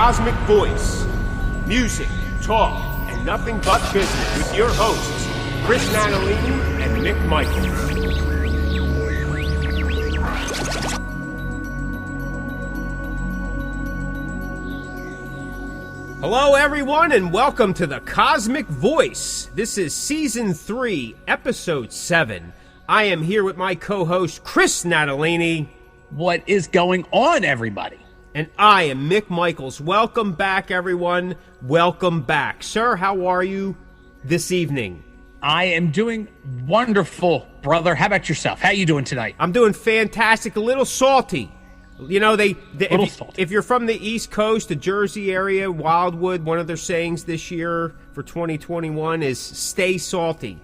Cosmic Voice. Music, talk, and nothing but business with your hosts, Chris Natalini and Mick Michaels. Hello, everyone, and welcome to the Cosmic Voice. This is Season 3, Episode 7. I am here with my co-host, Chris Natalini. What is going on, everybody? And I am Mick Michaels. Welcome back, everyone. Welcome back. Sir, how are you this evening? I am doing wonderful, brother. How about yourself? How you doing tonight? I'm doing fantastic. A little salty. You know, if you're from the East Coast, the Jersey area, Wildwood, one of their sayings this year for 2021 is stay salty.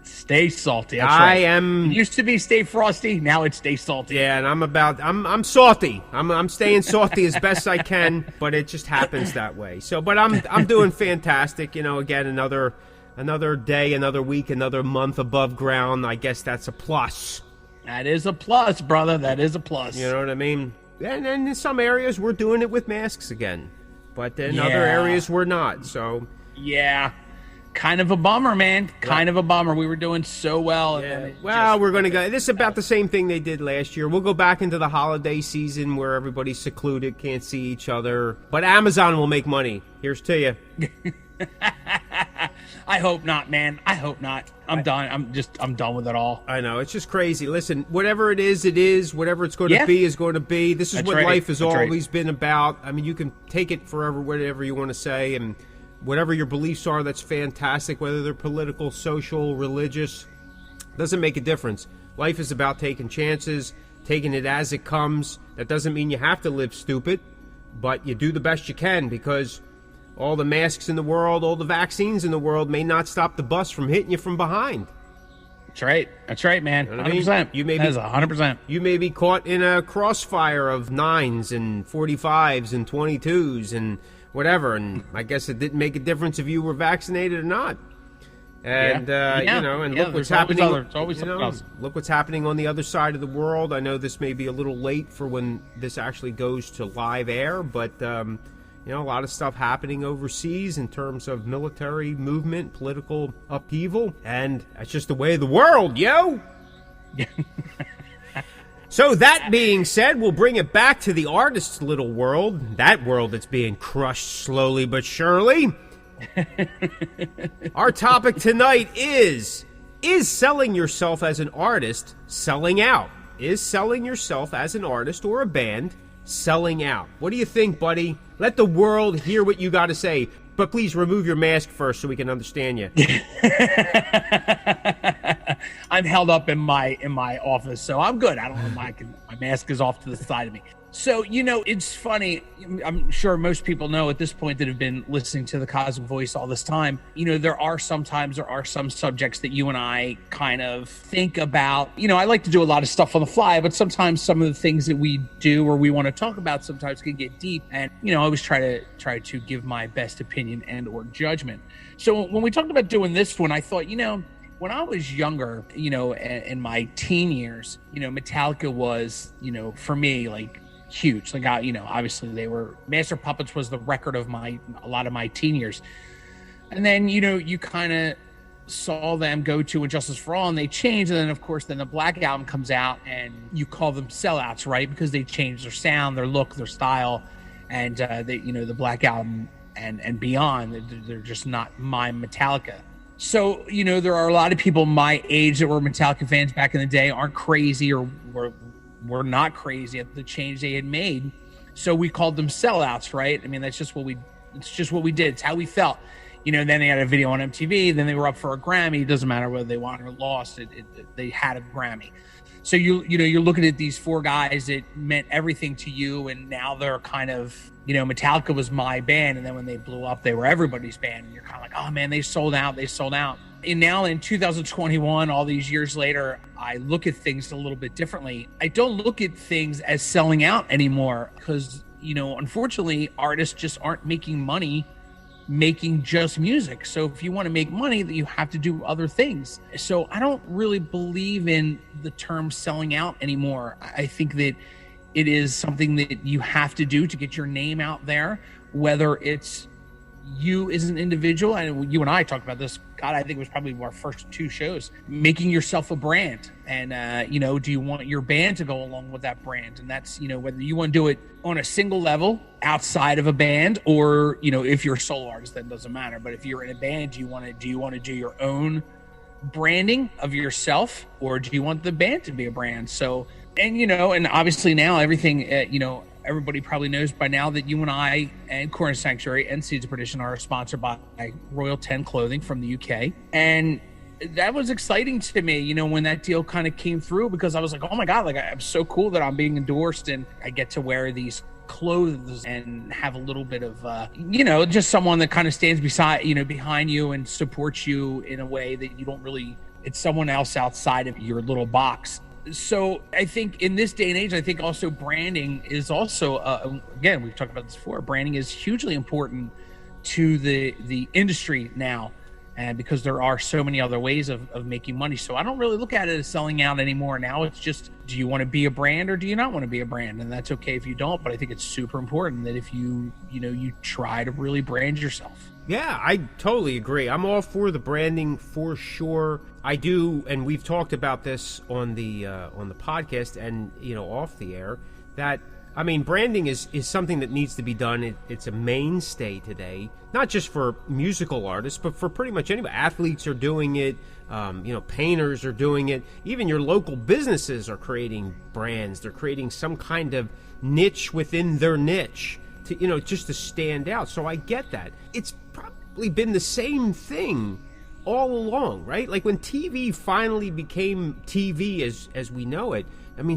Stay salty. That's right. It used to be stay frosty. Now it's stay salty. Yeah, and I'm salty. I'm staying salty as best I can, but it just happens that way. So, but I'm doing fantastic. You know, again, another day, another week, another month above ground. I guess that's a plus. That is a plus, brother. That is a plus. You know what I mean? And in some areas, we're doing it with masks again. But in other areas, we're not. So yeah, kind of a bummer, man. Kind of a bummer. We were doing so well. Yeah. Well, we're going to go. This is about the same thing they did last year. We'll go back into the holiday season where everybody's secluded, can't see each other. But Amazon will make money. Here's to you. I hope not, man. I hope not. I'm done. I'm done with it all. I know. It's just crazy. Listen, whatever it is, it is. Whatever it's going to be is going to be. This is what life has always been about. I mean, you can take it forever, whatever you want to say, and whatever your beliefs are, that's fantastic. Whether they're political, social, religious, doesn't make a difference. Life is about taking chances, taking it as it comes. That doesn't mean you have to live stupid, but you do the best you can, because all the masks in the world, all the vaccines in the world may not stop the bus from hitting you from behind. That's right. That's right, man. 100%. You may be 100%. You may be caught in a crossfire of 9s and 45s and 22s and whatever. And I guess it didn't make a difference if you were vaccinated or not. And you know, and look what's happening. It's always something else. Look what's happening on the other side of the world. I know this may be a little late for when this actually goes to live air, but you know, a lot of stuff happening overseas in terms of military movement, political upheaval, and that's just the way of the world, yo! So that being said, we'll bring it back to the artist's little world, that world that's being crushed slowly but surely. Our topic tonight is selling yourself as an artist selling out? Is selling yourself as an artist or a band selling out? What do you think, buddy? Let the world hear what you got to say. But please remove your mask first so we can understand you. I'm held up in my office, so I'm good. I don't know, my mask is off to the side of me. So, you know, it's funny. I'm sure most people know at this point that have been listening to the Cosmic Voice all this time. You know, there are some subjects that you and I kind of think about. You know, I like to do a lot of stuff on the fly, but sometimes some of the things that we do or we want to talk about sometimes can get deep. And, you know, I always try to give my best opinion and or judgment. So when we talked about doing this one, I thought, you know, when I was younger, you know, in my teen years, you know, Metallica was, you know, for me, like, huge. Like, you know, obviously they were, Master Puppets was the record of a lot of my teen years. And then, you know, you kind of saw them go to Injustice for All and they changed. And then, of course, then the Black Album comes out and you call them sellouts, right? Because they changed their sound, their look, their style. And, they, you know, the Black Album and beyond, they're just not my Metallica. So, you know, there are a lot of people my age that were Metallica fans back in the day aren't crazy or were not crazy at the change they had made. So we called them sellouts, right? I mean, it's just what we did. It's how we felt. You know, then they had a video on MTV, then they were up for a Grammy. It doesn't matter whether they won or lost, they had a Grammy. So you know, you're looking at these four guys that meant everything to you, and now they're kind of, you know, Metallica was my band, and then when they blew up, they were everybody's band, and you're kind of like, oh man, they sold out. And now in 2021, all these years later, I look at things a little bit differently. I don't look at things as selling out anymore because, you know, unfortunately, artists just aren't making money making just music. So if you want to make money, that you have to do other things. So I don't really believe in the term selling out anymore. I think that it is something that you have to do to get your name out there. whether it's you as an individual, and you and I talked about this, God, I think it was probably our first 2 shows, making yourself a brand. And, do you want your band to go along with that brand? And that's, whether you want to do it on a single level outside of a band, or, if you're a solo artist, that doesn't matter. But if you're in a band, do you want to do your own branding of yourself, or do you want the band to be a brand? So, and obviously now everything, everybody probably knows by now that you and I and Corner Sanctuary and Seeds of Perdition are sponsored by Royal 10 Clothing from the UK. And that was exciting to me, when that deal kind of came through, because I was like, oh my God, I'm so cool that I'm being endorsed and I get to wear these clothes and have a little bit of, just someone that kind of stands behind you and supports you in a way that you don't really, it's someone else outside of your little box. So I think in this day and age, I think also branding is also, again, we've talked about this before, branding is hugely important to the industry now, and because there are so many other ways of making money. So I don't really look at it as selling out anymore. Now it's just, do you want to be a brand or do you not want to be a brand? And that's okay if you don't, but I think it's super important that if you try to really brand yourself. Yeah, I totally agree. I'm all for the branding for sure. I do, and we've talked about this on the podcast and off the air. That branding is something that needs to be done. It's a mainstay today, not just for musical artists, but for pretty much anybody. Athletes are doing it. Painters are doing it. Even your local businesses are creating brands. They're creating some kind of niche within their niche to just to stand out. So I get that. It's probably been the same thing all along, right? Like when TV finally became TV as we know it,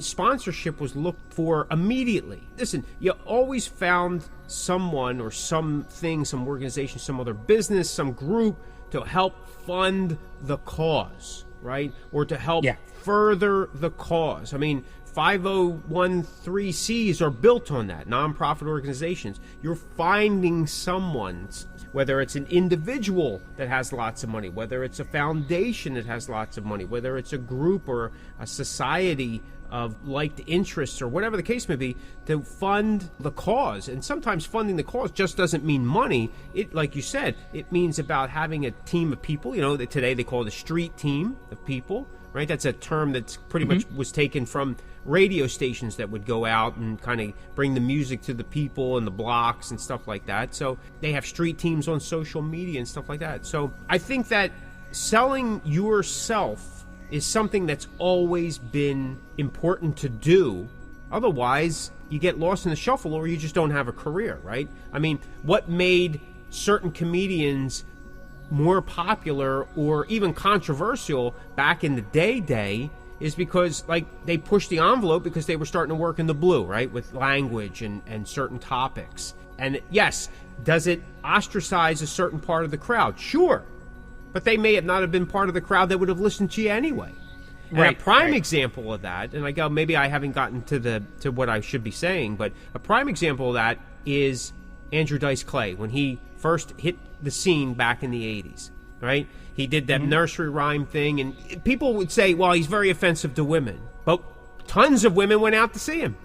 sponsorship was looked for immediately. Listen, you always found someone or something, some organization, some other business, some group to help fund the cause, right? Or to help further the cause. 501(c)(3)s are built on that, nonprofit organizations. You're finding someone, whether it's an individual that has lots of money, whether it's a foundation that has lots of money, whether it's a group or a society of liked interests or whatever the case may be, to fund the cause. And sometimes funding the cause just doesn't mean money. It, like you said, it means about having a team of people. That today they call it a street team of people, right? That's a term that's pretty much was taken from radio stations that would go out and kind of bring the music to the people and the blocks and stuff like that. So they have street teams on social media and stuff like that. So I think that selling yourself is something that's always been important to do. Otherwise, you get lost in the shuffle or you just don't have a career, right? What made certain comedians more popular or even controversial back in the day is because they pushed the envelope because they were starting to work in the blue, right, with language and certain topics. And yes, does it ostracize a certain part of the crowd? Sure, but they may not have been part of the crowd that would have listened to you anyway. And a prime example of that, and maybe I haven't gotten to what I should be saying, but a prime example of that is Andrew Dice Clay when he first hit the scene back in the 80s, right? He did that nursery rhyme thing, and people would say, well, he's very offensive to women. But tons of women went out to see him.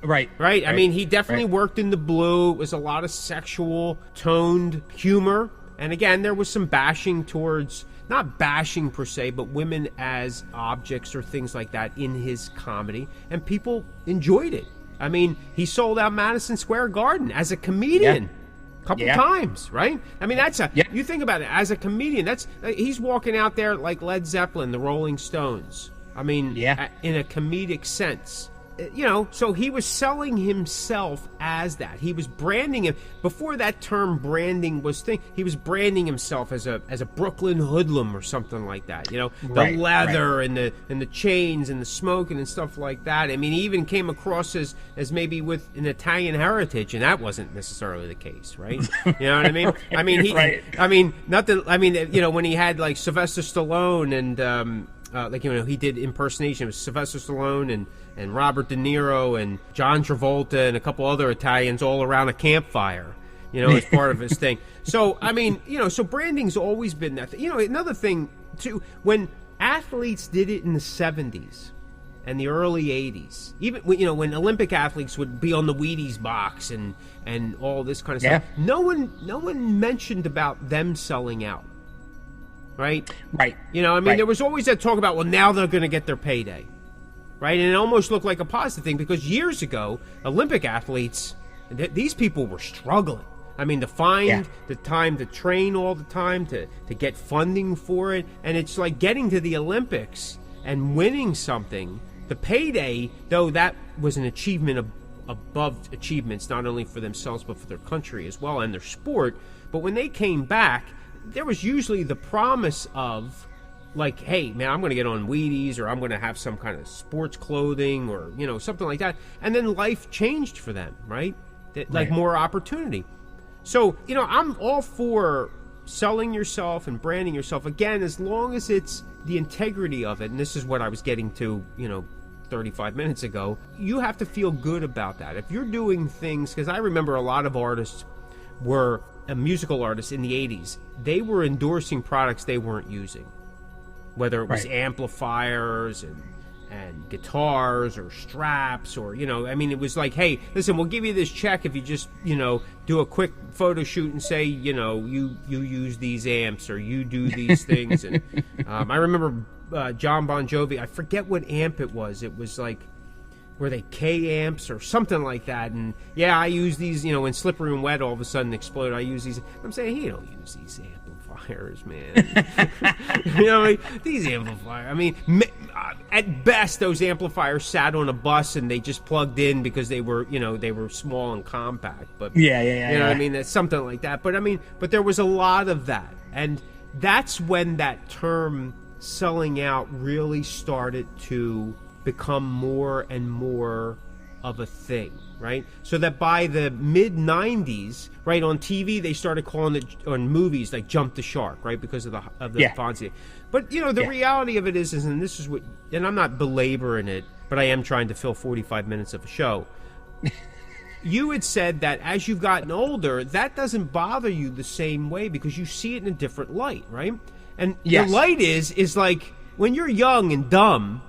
Right. He definitely worked in the blue. It was a lot of sexual, toned humor. And again, there was some bashing towards, not bashing per se, but women as objects or things like that in his comedy. And people enjoyed it. He sold out Madison Square Garden as a comedian. Yeah. Couple times, right? That's you think about it, as a comedian, he's walking out there like Led Zeppelin, the Rolling Stones. In a comedic sense. So he was selling himself as that. He was branding him before that term branding was thing. He was branding himself as a Brooklyn hoodlum or something like that. The leather and the chains and the smoking and stuff like that. He even came across as maybe with an Italian heritage, and that wasn't necessarily the case, right? You know what I mean? When he had like Sylvester Stallone and he did impersonation of Sylvester Stallone and Robert De Niro and John Travolta and a couple other Italians all around a campfire, as part of his thing. So, so branding's always been that thing. Another thing, too, when athletes did it in the 70s, and the early 80s, even when Olympic athletes would be on the Wheaties box and all this kind of stuff, no one mentioned about them selling out. Right? Right. There was always that talk about, well, now they're going to get their payday. Right? And it almost looked like a positive thing because years ago, Olympic athletes, these people were struggling. To find the time to train all the time, to get funding for it. And it's like getting to the Olympics and winning something. The payday, though, that was an achievement above achievements, not only for themselves, but for their country as well and their sport. But when they came back, there was usually the promise of, like, hey, man, I'm going to get on Wheaties, or I'm going to have some kind of sports clothing, or, something like that. And then life changed for them, right? Like more opportunity. So, I'm all for selling yourself and branding yourself, again, as long as it's the integrity of it. And this is what I was getting to, 35 minutes ago. You have to feel good about that. If you're doing things, because I remember a lot of artists were musical artists in the 80s. They were endorsing products they weren't using, whether it was amplifiers and guitars or straps, or it was like, hey, listen, we'll give you this check if you just do a quick photo shoot and say you use these amps, or you do these things. And I remember John Bon Jovi, I forget what amp it was like, were they K amps or something like that? And I use these, when Slippery and Wet all of a sudden explode, I use these. I'm saying, he don't use these amplifiers, man. These amplifiers, at best, those amplifiers sat on a bus and they just plugged in because they were, they were small and compact. But That's something like that. But there was a lot of that, and that's when that term selling out really started to become more and more of a thing, right? So that by the mid-90s, right, on TV, they started calling it, on movies, like Jump the Shark, right, because of the Fonzie. But, the reality of it is, and this is what, and I'm not belaboring it, but I am trying to fill 45 minutes of a show. You had said that as you've gotten older, that doesn't bother you the same way because you see it in a different light, right? And the light is like, when you're young and dumb,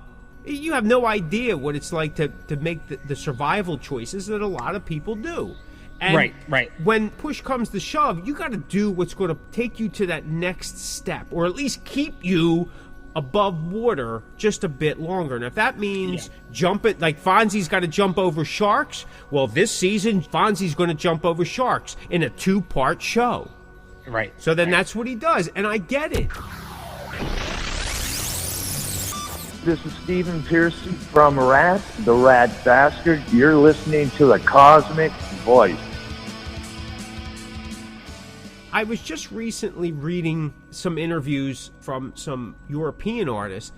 you have no idea what it's like to make the survival choices that a lot of people do. And when push comes to shove, you got to do what's going to take you to that next step, or at least keep you above water just a bit longer. And if that means jump it, like Fonzie's got to jump over sharks, well, this season, Fonzie's going to jump over sharks in a 2-part show. Right. So then that's what he does, and I get it. This is Stephen Pearson from Rat, the Rat Bastard. You're listening to the Cosmic Voice. I was just recently reading some interviews from some European artists,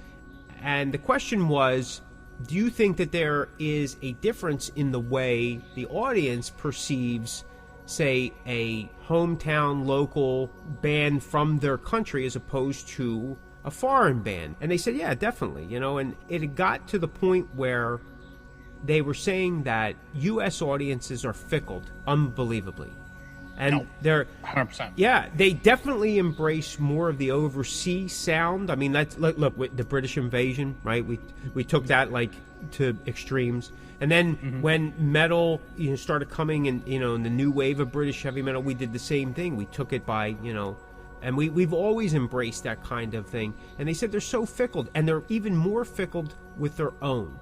and the question was, do you think that there is a difference in the way the audience perceives, say, a hometown local band from their country as opposed to a foreign band? And they said, yeah, definitely, and it had got to the point where they were saying that U.S. audiences are fickle, unbelievably. And they're 100%. Yeah, they definitely embrace more of the overseas sound. That's look with the British invasion, right? We took that like to extremes. And then when metal started coming in, in the new wave of British heavy metal, we did the same thing. We took it by, and we've always embraced that kind of thing. And they said they're so fickle, and they're even more fickle with their own.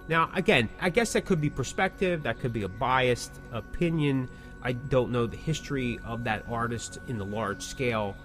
Now, again, I guess that could be perspective. That could be a biased opinion. I don't know the history of that artist in the large scale.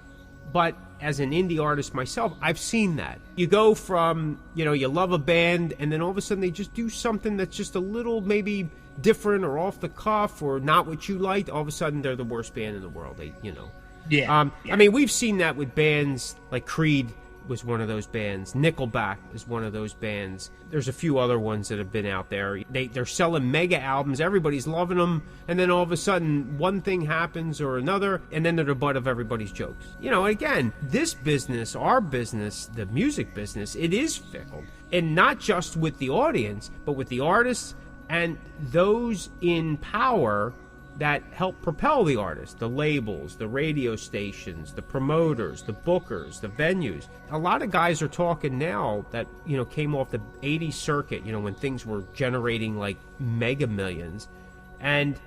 But as an indie artist myself, I've seen that. You go from, you love a band, and then all of a sudden they just do something that's just a little maybe different or off the cuff or not what you liked. All of a sudden they're the worst band in the world. We've seen that with bands like Creed was one of those bands. Nickelback is one of those bands. There's a few other ones that have been out there. They're selling mega albums. Everybody's loving them. And then all of a sudden, one thing happens or another, and then they're the butt of everybody's jokes. Again, this business, our business, the music business, it is fickle. And not just with the audience, but with the artists and those in power that help propel the artist, the labels, the radio stations, the promoters, the bookers, the venues. A lot of guys are talking now that, came off the 80s circuit, when things were generating like mega millions. And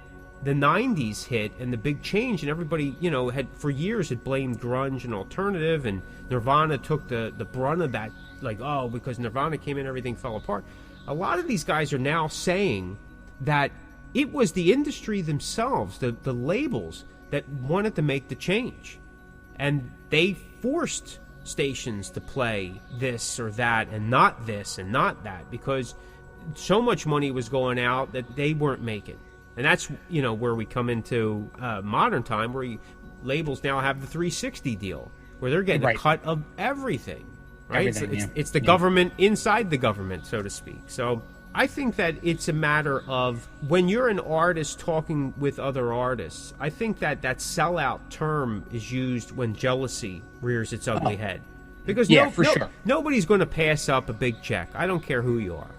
the 90s hit and the big change, and everybody, had for years had blamed grunge and alternative, and Nirvana took the brunt of that, because Nirvana came in, everything fell apart. A lot of these guys are now saying that it was the industry themselves, the labels, that wanted to make the change. And they forced stations to play this or that and not this and not that, because so much money was going out that they weren't making. And that's, where we come into modern time, where labels now have the 360 deal, where they're getting a cut of everything, right? It's the government inside the government, so to speak. So I think that it's a matter of, when you're an artist talking with other artists, I think that sellout term is used when jealousy rears its ugly head. Because sure, nobody's going to pass up a big check. I don't care who you are,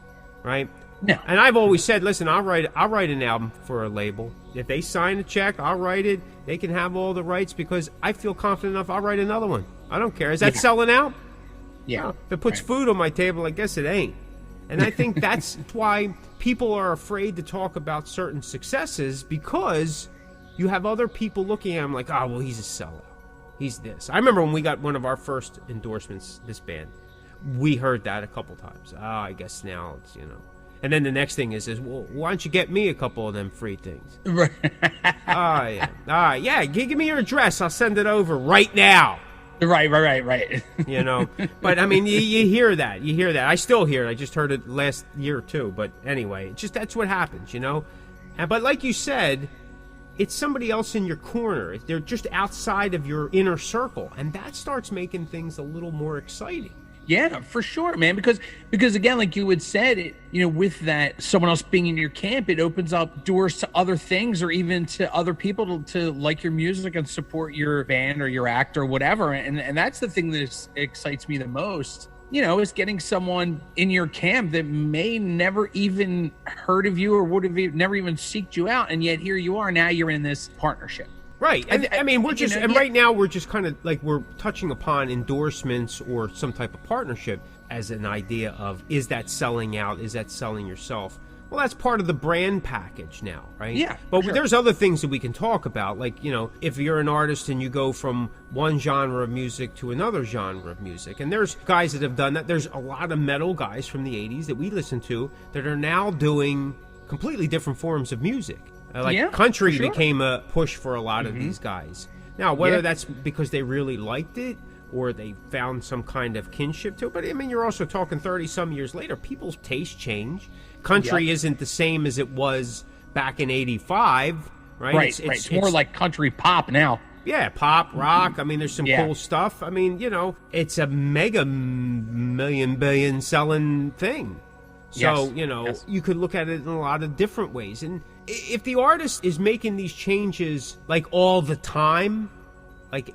right? No. And I've always said, listen, I'll write an album for a label. If they sign a check, I'll write it. They can have all the rights, because I feel confident enough I'll write another one. I don't care. Is that selling out? Yeah. No. If it puts food on my table, I guess it ain't. And I think that's why people are afraid to talk about certain successes, because you have other people looking at him like, oh, well, he's a sellout. He's this. I remember when we got one of our first endorsements, this band, we heard that a couple times. Oh, I guess now it's, And then the next thing is well, why don't you get me a couple of them free things? Right. Oh, yeah. All right, yeah, give me your address. I'll send it over right now. Right. But I mean, you hear that. I still hear it. I just heard it last year or two. But anyway, that's what happens, But like you said, it's somebody else in your corner. They're just outside of your inner circle. And that starts making things a little more exciting. Yeah, for sure, man. Because again, like you had said, with that someone else being in your camp, it opens up doors to other things, or even to other people to like your music and support your band or your act or whatever. And that's the thing that excites me the most, is getting someone in your camp that may never even heard of you or would have never even seeked you out, and yet here you are. Now you're in this partnership. Right. I mean, we're just, right now we're just kind of like, we're touching upon endorsements or some type of partnership as an idea of, is that selling out? Is that selling yourself? Well, that's part of the brand package now, right? Yeah. But there's other things that we can talk about. Like, if you're an artist and you go from one genre of music to another genre of music, and there's guys that have done that. There's a lot of metal guys from the 80s that we listen to that are now doing completely different forms of music. Country became a push for a lot of these guys. Now, whether that's because they really liked it or they found some kind of kinship to it, but I mean, you're also talking 30-some years later, people's tastes change. Country isn't the same as it was back in 85, right? Right, it's more like country pop now. Yeah, pop, rock. I mean, there's some cool stuff. I mean, it's a mega billion selling thing. So, you could look at it in a lot of different ways. And if the artist is making these changes like all the time, like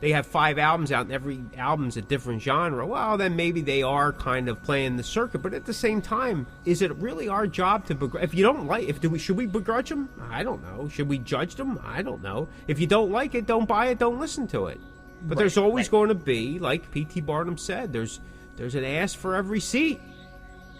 they have 5 albums out and every album's a different genre, well, then maybe they are kind of playing the circuit. But at the same time, is it really our job to begrudge? If you don't like, should we begrudge them? I don't know. Should we judge them? I don't know. If you don't like it, don't buy it, don't listen to it. But there's always going to be, like P.T. Barnum said, there's an ass for every seat.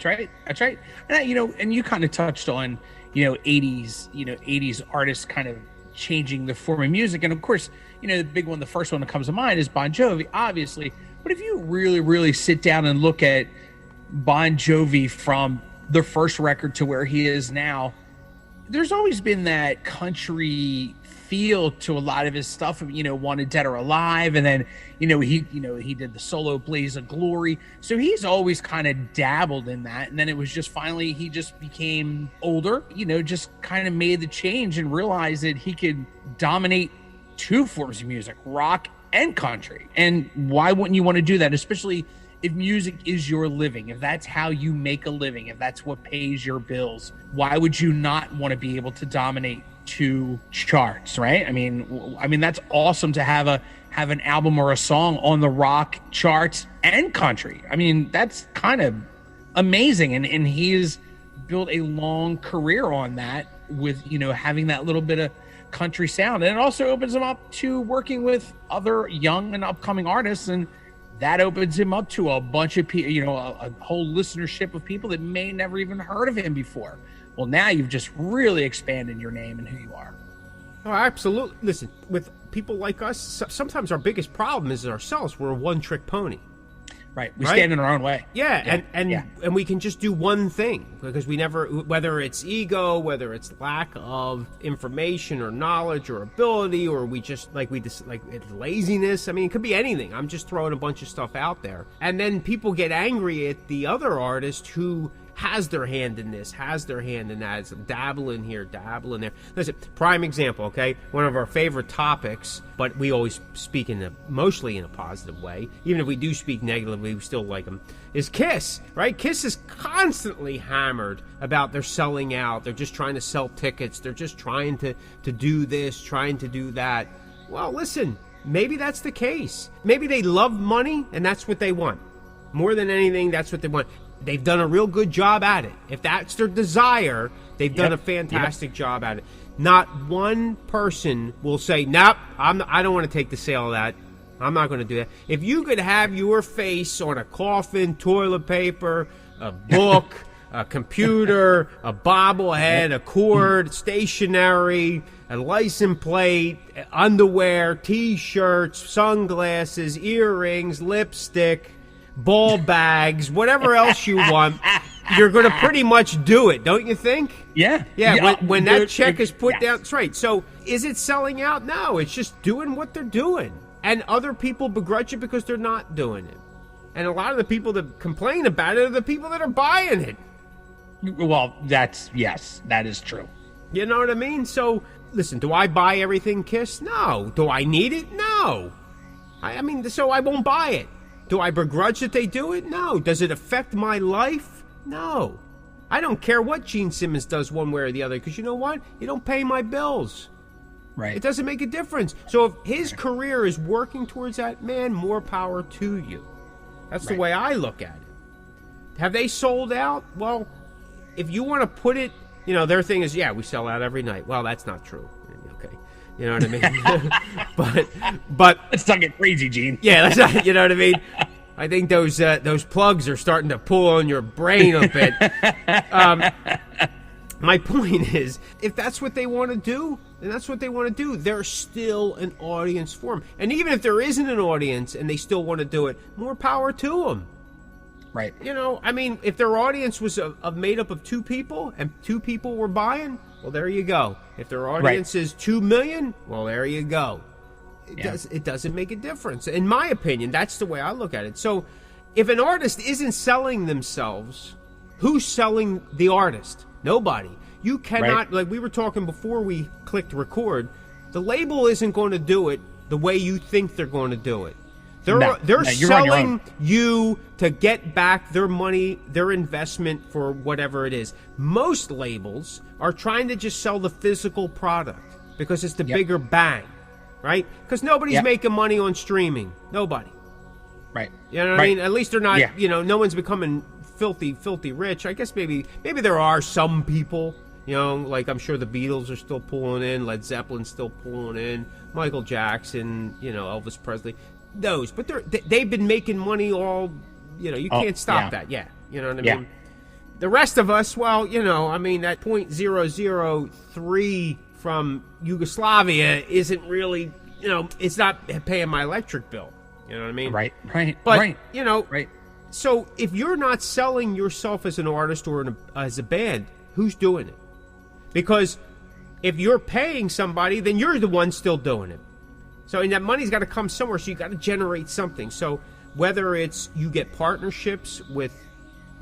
That's right. And and you kind of touched on, 80s artists kind of changing the form of music. And of course, the big one, the first one that comes to mind is Bon Jovi, obviously. But if you really, really sit down and look at Bon Jovi from the first record to where he is now, there's always been that country feel to a lot of his stuff. Wanted Dead or Alive, and then he did the solo Blaze of Glory, so he's always kind of dabbled in that. And then it was just finally he just became older, just kind of made the change and realized that he could dominate 2 forms of music, rock and country. And why wouldn't you want to do that, especially if music is your living, if that's how you make a living, if that's what pays your bills? Why would you not want to be able to dominate 2 charts, right? I mean that's awesome to have an album or a song on the rock charts and country. I mean, that's kind of amazing, and he's built a long career on that. with, having that little bit of country sound. And it also opens him up to working with other young and upcoming artists, and that opens him up to a bunch of people, a whole listenership of people that may never even heard of him before. Well, now you've just really expanded your name and who you are. Oh, absolutely. Listen, with people like us, sometimes our biggest problem is ourselves. We're a one-trick pony. Right. We stand in our own way. Yeah. And we can just do one thing because we never, whether it's ego, whether it's lack of information or knowledge or ability, or we just it's laziness. I mean, it could be anything. I'm just throwing a bunch of stuff out there. And then people get angry at the other artist who has their hand in this, has their hand in that, dabble in here, dabble in there. Listen, prime example, okay? One of our favorite topics, but we always speak mostly in a positive way. Even if we do speak negatively, we still like them, is Kiss, right? Kiss is constantly hammered about they're selling out, they're just trying to sell tickets, they're just trying to do this, trying to do that. Well, listen, maybe that's the case. Maybe they love money, and that's what they want. More than anything, that's what they want. They've done a real good job at it. If that's their desire, they've done a fantastic job at it. Not one person will say, nope, I don't want to take the sale of that. I'm not going to do that. If you could have your face on a coffin, toilet paper, a book, a computer, a bobblehead, a cord, stationery, a license plate, underwear, T-shirts, sunglasses, earrings, lipstick, ball bags, whatever else you want, you're going to pretty much do it, don't you think? Yeah. When that check is put down, that's right. So is it selling out? No, it's just doing what they're doing. And other people begrudge it because they're not doing it. And a lot of the people that complain about it are the people that are buying it. Well, that is true. You know what I mean? So, listen, do I buy everything Kiss? No. Do I need it? No. I mean, so I won't buy it. Do I begrudge that they do it? No. Does it affect my life? No. I don't care what Gene Simmons does one way or the other, because you know what? You don't pay my bills. Right. It doesn't make a difference. So if his career is working towards that, man, more power to you. That's the way I look at it. Have they sold out? Well, if you want to put it, their thing is, we sell out every night. Well, that's not true. Okay. You know what I mean? but let's not get crazy, Gene. Yeah, that's not, you know what I mean? I think those plugs are starting to pull on your brain a bit. My point is, if that's what they want to do, then that's what they want to do. There's still an audience for them. And even if there isn't an audience and they still want to do it, more power to them. Right. I mean, if their audience was made up of 2 people and 2 people were buying, well, there you go. If their audience is 2 million, well, there you go. It doesn't make a difference. In my opinion, that's the way I look at it. So if an artist isn't selling themselves, who's selling the artist? Nobody. You cannot, like we were talking before we clicked record, the label isn't going to do it the way you think they're going to do it. They're selling you to get back their money, their investment for whatever it is. Most labels are trying to just sell the physical product because it's the bigger bang, right? Because nobody's making money on streaming. Nobody. Right. You know what I mean? At least they're not, no one's becoming filthy rich. I guess maybe there are some people, like I'm sure the Beatles are still pulling in, Led Zeppelin's still pulling in, Michael Jackson, Elvis Presley. Those, but they've been making money all, you can't stop that. Yeah. You know what I mean? The rest of us, well, I mean, that 0.003 from Yugoslavia isn't really, it's not paying my electric bill. You know what I mean? Right. But, so if you're not selling yourself as an artist or as a band, who's doing it? Because if you're paying somebody, then you're the one still doing it. So, and that money's got to come somewhere, so you got to generate something. So whether it's you get partnerships with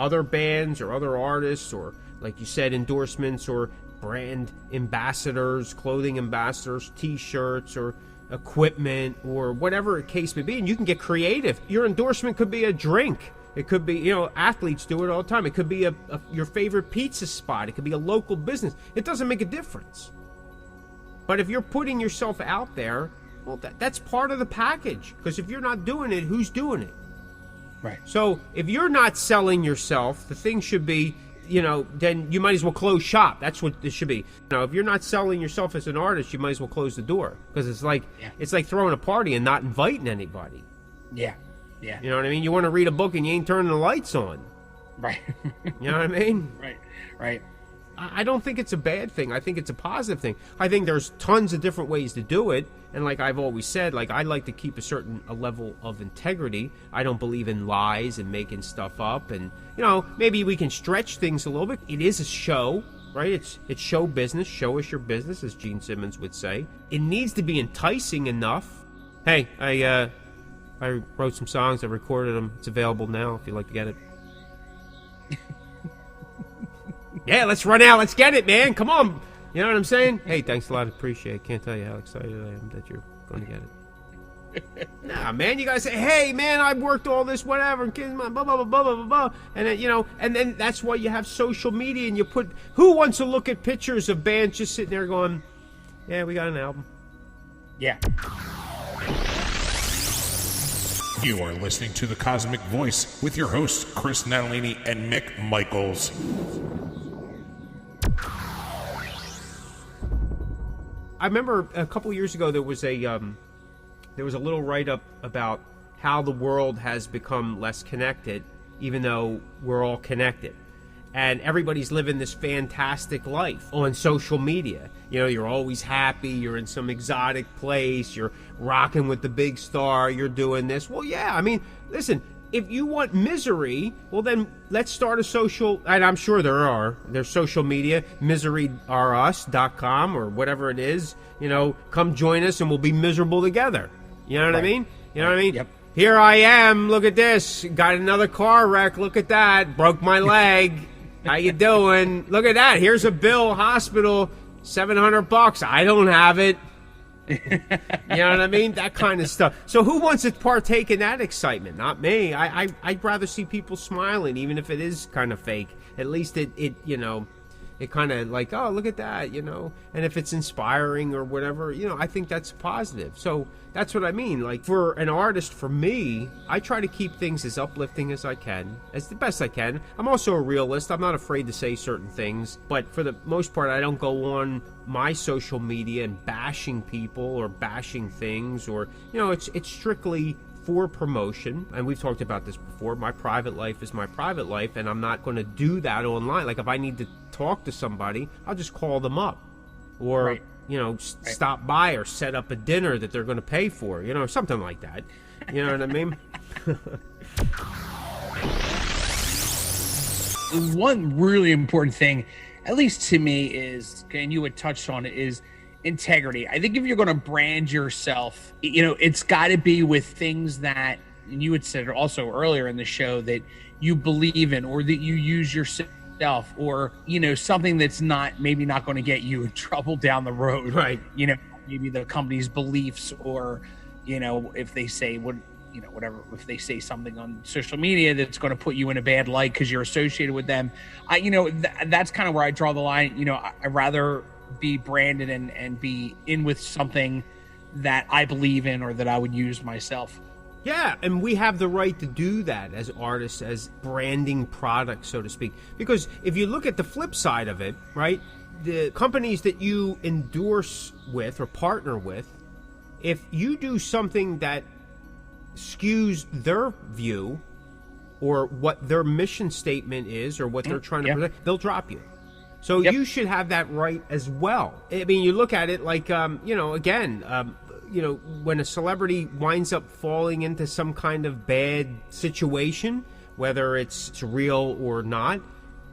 other bands or other artists, or like you said, endorsements or brand ambassadors, clothing ambassadors, T-shirts or equipment or whatever the case may be, and you can get creative. Your endorsement could be a drink. It could be, athletes do it all the time. It could be your favorite pizza spot. It could be a local business. It doesn't make a difference. But if you're putting yourself out there, well, that's part of the package. Because if you're not doing it, who's doing it? Right. So if you're not selling yourself, the thing should be, then you might as well close shop. That's what this should be. If you're not selling yourself as an artist, you might as well close the door, because it's like throwing a party and not inviting anybody. Yeah. Yeah. You know what I mean? You want to read a book and you ain't turning the lights on. Right. You know what I mean? Right. I don't think it's a bad thing. I think it's a positive thing. I think there's tons of different ways to do it. And like I've always said, like I like to keep a level of integrity. I don't believe in lies and making stuff up. And, maybe we can stretch things a little bit. It is a show, right? It's show business. Show us your business, as Gene Simmons would say. It needs to be enticing enough. Hey, I wrote some songs. I recorded them. It's available now if you'd like to get it. Yeah, let's run out. Let's get it, man. Come on. You know what I'm saying? Hey, thanks a lot. Appreciate it. Can't tell you how excited I am that you're going to get it. Nah, man, you gotta say, hey, man, I've worked all this, whatever, and blah, blah, blah, blah, blah, blah. And then, and then that's why you have social media, and you put, who wants to look at pictures of bands just sitting there going, yeah, we got an album. Yeah. You are listening to The Cosmic Voice with your hosts, Chris Natalini and Mick Michaels. I remember a couple years ago there was a little write-up about how the world has become less connected, even though we're all connected. And everybody's living this fantastic life on social media. You're always happy, you're in some exotic place, you're rocking with the big star, you're doing this. Well, yeah, I mean, listen, if you want misery, well then let's start a social, and I'm sure there's social media, miseryrus.com or whatever it is, come join us and we'll be miserable together. You know what I mean? You know what I mean? Yep. Here I am, look at this, got another car wreck, look at that, broke my leg. How you doing? Look at that. Here's a bill, hospital, $700. I don't have it. You know what I mean? That kind of stuff. So who wants to partake in that excitement? Not me. I'd rather see people smiling, even if it is kind of fake. At least it kind of like, oh, look at that, And if it's inspiring or whatever, I think that's positive. So that's what I mean. Like, for an artist, for me, I try to keep things as uplifting as I can, as the best I can. I'm also a realist. I'm not afraid to say certain things. But for the most part, I don't go on my social media and bashing people or bashing things or, it's strictly for promotion. And we've talked about this before. My private life is my private life, and I'm not going to do that online. Like, if I need to talk to somebody, I'll just call them up or, stop by or set up a dinner that they're going to pay for, something like that. You know what I mean? One really important thing, at least to me, is, and you had touched on it, is integrity. I think if you're going to brand yourself, it's got to be with things that, and you had said also earlier in the show, that you believe in or that you use yourself, or something that's maybe not going to get you in trouble down the road, right? Maybe the company's beliefs, or if they say whatever, if they say something on social media that's going to put you in a bad light because you're associated with them. That's kind of where I draw the line. I'd rather be branded and be in with something that I believe in or that I would use myself. Yeah, and we have the right to do that as artists, as branding products, so to speak. Because if you look at the flip side of it, right, the companies that you endorse with or partner with, if you do something that skews their view or what their mission statement is or what they're trying to present, they'll drop you. So you should have that right as well. I mean, you look at it like, when a celebrity winds up falling into some kind of bad situation, whether it's real or not,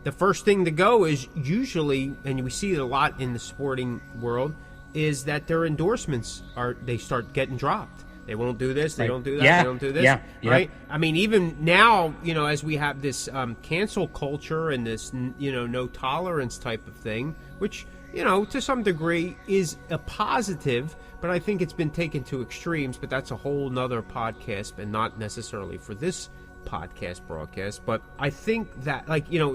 the first thing to go is usually, and we see it a lot in the sporting world, is that their endorsements they start getting dropped. They won't do this, they don't do that, they don't do this, right? I mean, even now, as we have this cancel culture and this, no tolerance type of thing, which, to some degree is a positive, but I think it's been taken to extremes, but that's a whole nother podcast and not necessarily for this podcast broadcast. But I think that,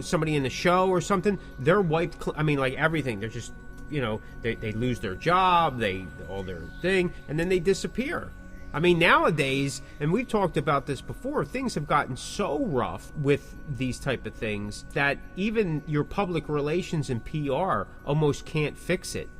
somebody in the show or something, they're wiped, everything, they're just, they lose their job, all their thing, and then they disappear. I mean, nowadays, and we've talked about this before, things have gotten so rough with these type of things that even your public relations and PR almost can't fix it.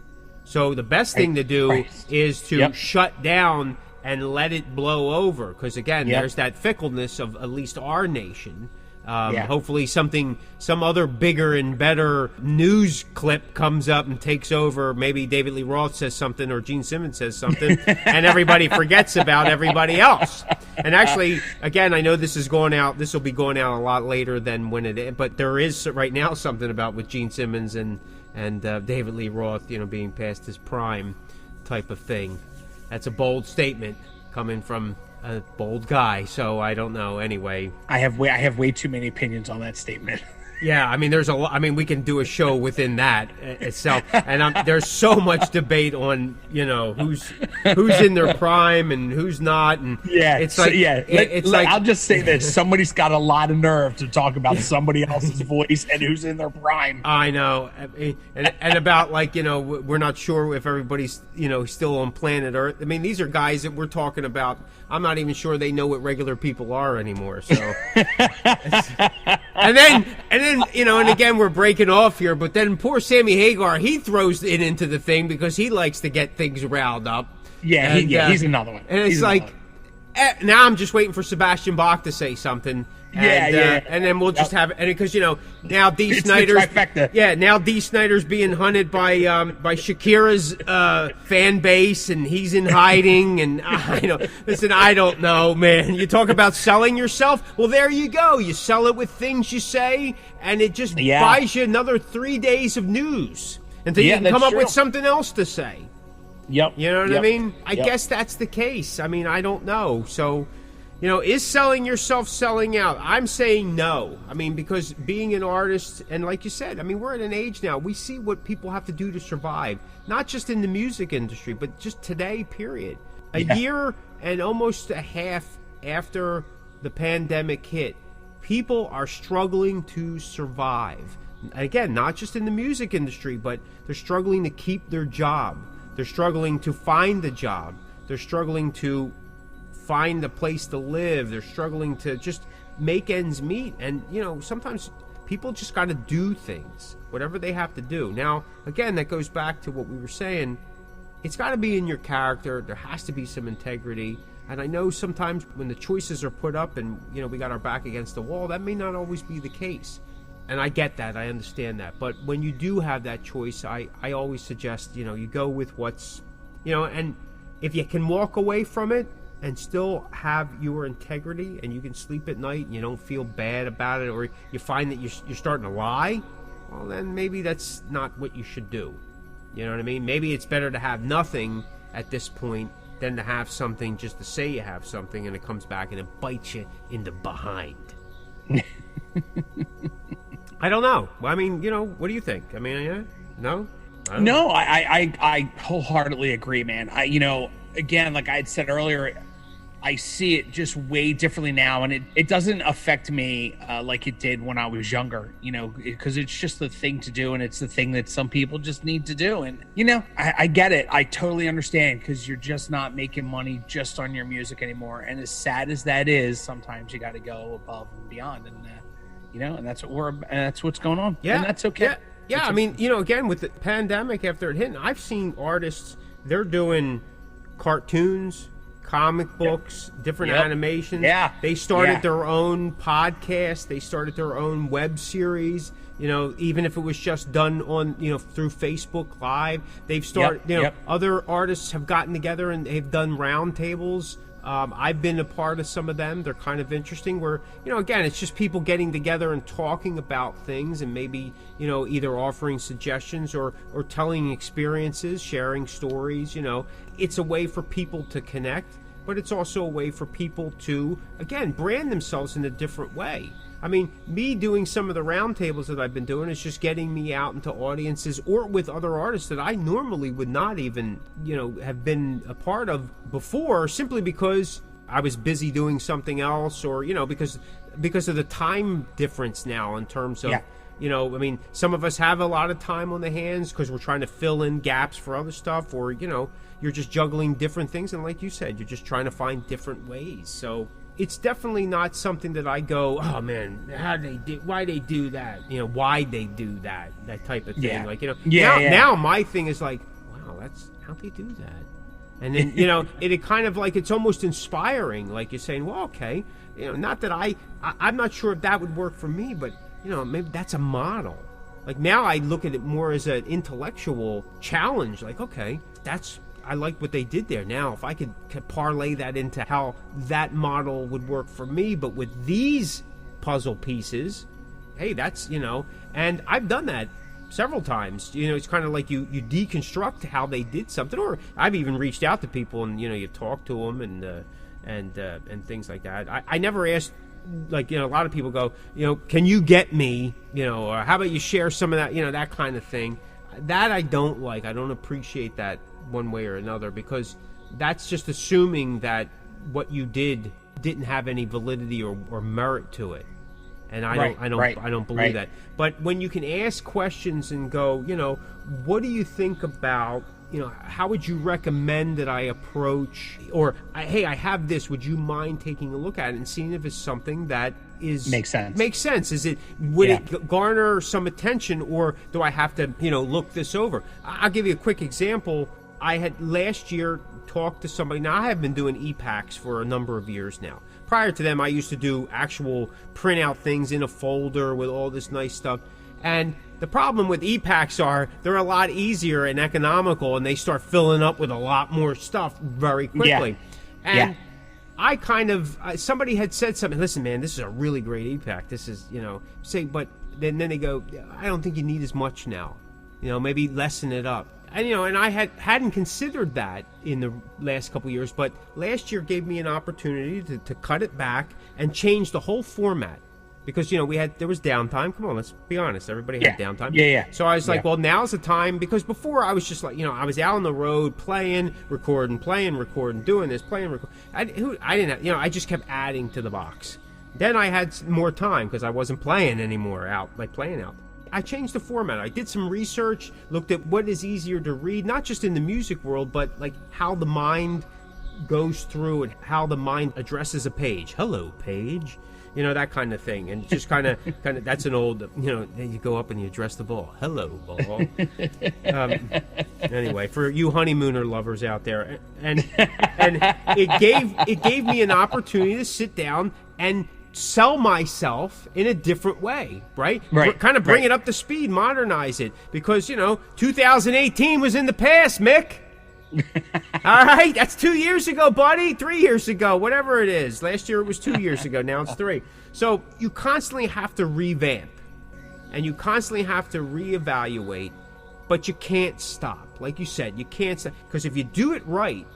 So the best thing to do is to shut down and let it blow over. Because, again, there's that fickleness of at least our nation. Hopefully some other bigger and better news clip comes up and takes over. Maybe David Lee Roth says something or Gene Simmons says something, and everybody forgets about everybody else. And actually, again, I know this is going out. This will be going out a lot later than when it. But there is right now something about with Gene Simmons and David Lee Roth, being past his prime, type of thing. That's a bold statement coming from a bold guy, so I don't know. Anyway, I have way too many opinions on that statement. Yeah, I mean, there's a lot. I mean, we can do a show within that itself, and there's so much debate on who's in their prime and who's not, and it's like I'll just say this: somebody's got a lot of nerve to talk about somebody else's voice and who's in their prime. I know, and about we're not sure if everybody's still on planet Earth. I mean, these are guys that we're talking about. I'm not even sure they know what regular people are anymore. So, and then and again, we're breaking off here, but then poor Sammy Hagar, he throws it into the thing because he likes to get things riled up. Yeah, he's another one. And it's now I'm just waiting for Sebastian Bach to say something. And then we'll just have, and because now D. Snyder's now D. Snyder's being hunted by Shakira's fan base, and he's in hiding. And listen, I don't know, man. You talk about selling yourself. Well, there you go. You sell it with things you say, and it just buys you another 3 days of news until you can come up with something else to say. Yep. You know what I mean? I guess that's the case. I mean, I don't know. So. Is selling yourself selling out? I'm saying no. I mean, because being an artist, and like you said, I mean, we're at an age now, we see what people have to do to survive, not just in the music industry, but just today, period. A year and almost a half after the pandemic hit, people are struggling to survive. Again, not just in the music industry, but they're struggling to keep their job. They're struggling to find the job. They're struggling to find a place to live. They're struggling to just make ends meet. And, sometimes people just got to do things, whatever they have to do. Now, again, that goes back to what we were saying. It's got to be in your character. There has to be some integrity. And I know sometimes when the choices are put up and, we got our back against the wall, that may not always be the case. And I get that. I understand that. But when you do have that choice, I always suggest, you go with what's, and if you can walk away from it, and still have your integrity, and you can sleep at night and you don't feel bad about it, or you find that you're starting to lie, well, then maybe that's not what you should do. You know what I mean? Maybe it's better to have nothing at this point than to have something just to say you have something, and it comes back and it bites you in the behind. I don't know. I mean, what do you think? I mean, no? No, I wholeheartedly agree, man. Again, like I had said earlier, I see it just way differently now, and it doesn't affect me like it did when I was younger, because it's just the thing to do, and it's the thing that some people just need to do. And, I get it. I totally understand, because you're just not making money just on your music anymore. And as sad as that is, sometimes you got to go above and beyond. And, and that's what's going on. Yeah. And that's okay. Yeah. I mean, again, with the pandemic after it hit, I've seen artists, they're doing cartoons, comic books, different animations. Yeah. They started their own podcast. They started their own web series. Even if it was just done on, through Facebook Live. They've started, other artists have gotten together and they've done roundtables. I've been a part of some of them. They're kind of interesting where, again, it's just people getting together and talking about things and maybe, either offering suggestions or telling experiences, sharing stories. It's a way for people to connect, but it's also a way for people to, again, brand themselves in a different way. I mean, me doing some of the roundtables that I've been doing is just getting me out into audiences or with other artists that I normally would not even, have been a part of before, simply because I was busy doing something else, or, because of the time difference now in terms of, You know, I mean, some of us have a lot of time on the hands because we're trying to fill in gaps for other stuff, or, you know, you're just juggling different things. And like you said, you're just trying to find different ways. So it's definitely not something that I go, oh man, why they do that? You know, why they do that type of thing. Yeah. Like, you know, Yeah, now my thing is like, wow, that's how they do that. And then, you know, it kind of like, it's almost inspiring. Like you're saying, well, okay, you know, not that I'm not sure if that would work for me, but, you know, maybe that's a model. Like now I look at it more as an intellectual challenge. Like, okay, I like what they did there. Now, if I could parlay that into how that model would work for me, but with these puzzle pieces, hey, that's, you know, and I've done that several times. You know, it's kind of like you deconstruct how they did something, or I've even reached out to people and, you know, you talk to them and things like that. I never asked, like, you know, a lot of people go, you know, can you get me, you know, or how about you share some of that, you know, that kind of thing. That I don't like. I don't appreciate that one way or another, because that's just assuming that what you didn't have any validity or merit to it. And I don't believe that. But when you can ask questions and go, you know, what do you think about, you know, how would you recommend that I approach, or hey, I have this, would you mind taking a look at it and seeing if it's something that makes sense? Is it, would it garner some attention, or do I have to, you know, look this over? I'll give you a quick example. I had last year talked to somebody. Now, I have been doing e-packs for a number of years now. Prior to them, I used to do actual printout things in a folder with all this nice stuff. And the problem with e-packs are they're a lot easier and economical, and they start filling up with a lot more stuff very quickly. And I kind of, somebody had said something, listen, man, this is a really great e-pack. This is, you know, but then they go, I don't think you need as much now. You know, maybe lessen it up. And, you know, and I hadn't considered that in the last couple of years, but last year gave me an opportunity to cut it back and change the whole format. Because, you know, there was downtime. Come on, let's be honest. Everybody had downtime. Yeah. So I was like, well, now's the time. Because before I was just like, you know, I was out on the road playing, recording, doing this, playing, recording. I didn't have, you know, I just kept adding to the box. Then I had more time because I wasn't playing anymore playing out. I changed the format. I did some research, looked at what is easier to read, not just in the music world, but like how the mind goes through and how the mind addresses a page. Hello, page. You know, that kind of thing. And just kind of, that's an old, you know, you go up and you address the ball. Hello, ball. Anyway, for you honeymooner lovers out there. And it gave me an opportunity to sit down and sell myself in a different way, right? Kind of bring it up to speed, modernize it. Because, you know, 2018 was in the past, Mick. All right, that's 2 years ago, buddy. 3 years ago, whatever it is. Last year it was 2 years ago. Now it's 3. So you constantly have to revamp, and you constantly have to reevaluate, but you can't stop. Like you said, you can't stop, because if you do it right,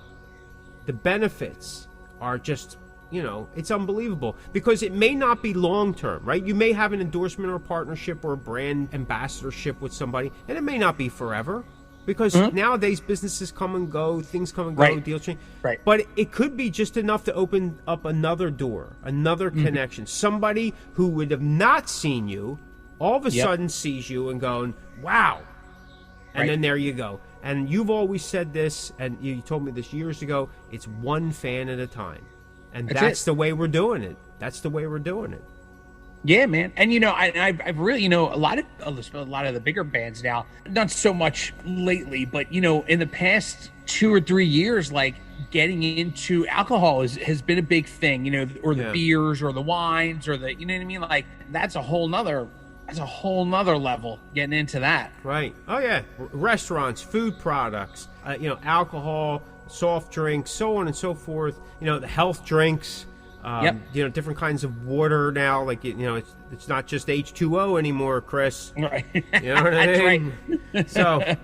the benefits are just, you know, it's unbelievable. Because it may not be long term, right? You may have an endorsement or a partnership or a brand ambassadorship with somebody, and it may not be forever. Because nowadays businesses come and go, things come and go, deals change. Right. But it could be just enough to open up another door, another connection. Somebody who would have not seen you, all of a sudden sees you and going, wow. And then there you go. And you've always said this, and you told me this years ago, it's one fan at a time. And that's the way we're doing it. That's the way we're doing it. Yeah, man. And, you know, I've really, you know, a lot of the bigger bands now, not so much lately, but, you know, in the past 2 or 3 years, like getting into alcohol has been a big thing, you know, or the beers or the wines or the, you know what I mean? Like that's a whole nother level getting into that. Right. Oh yeah. Restaurants, food products, you know, alcohol, soft drinks, so on and so forth, you know, the health drinks. You know, different kinds of water now. Like, you know, it's not just H2O anymore, Chris. Right. You know what I mean? Right. So,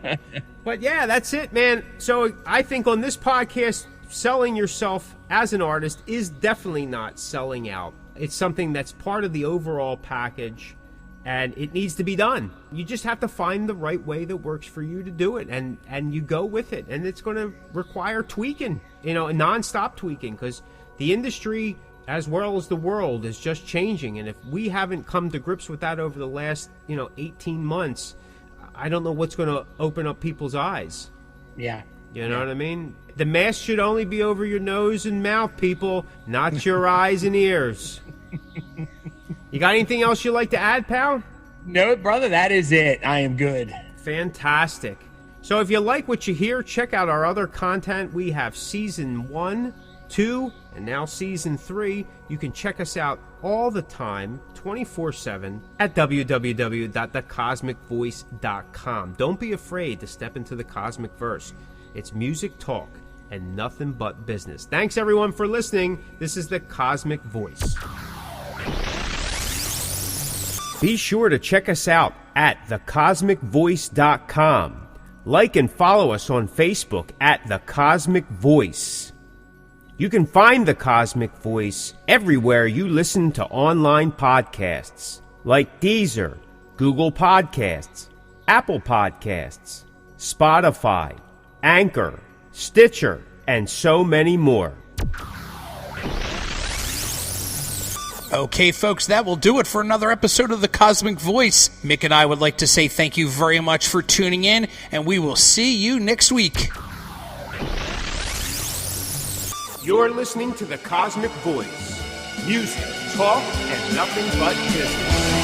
but yeah, that's it, man. So I think on this podcast, selling yourself as an artist is definitely not selling out. It's something that's part of the overall package, and it needs to be done. You just have to find the right way that works for you to do it, and you go with it. And it's going to require tweaking, you know, nonstop tweaking, because the industry as well as the world is just changing. And if we haven't come to grips with that over the last, 18 months, I don't know what's going to open up people's eyes. Yeah. You know what I mean? The mask should only be over your nose and mouth, people, not your eyes and ears. You got anything else you'd like to add, pal? No, brother, that is it. I am good. Fantastic. So if you like what you hear, check out our other content. We have Season 1, 2, and now Season 3. You can check us out all the time, 24/7, at www.thecosmickvoice.com. Don't be afraid to step into the Cosmickverse. It's music talk and nothing but business. Thanks, everyone, for listening. This is the Cosmick Voice. Be sure to check us out at thecosmickvoice.com. Like and follow us on Facebook at The Cosmick Voice. You can find The Cosmick Voice everywhere you listen to online podcasts, like Deezer, Google Podcasts, Apple Podcasts, Spotify, Anchor, Stitcher, and so many more. Okay, folks, that will do it for another episode of The Cosmick Voice. Mick and I would like to say thank you very much for tuning in, and we will see you next week. You're listening to The Cosmick Voice. Music, talk, and nothing but business.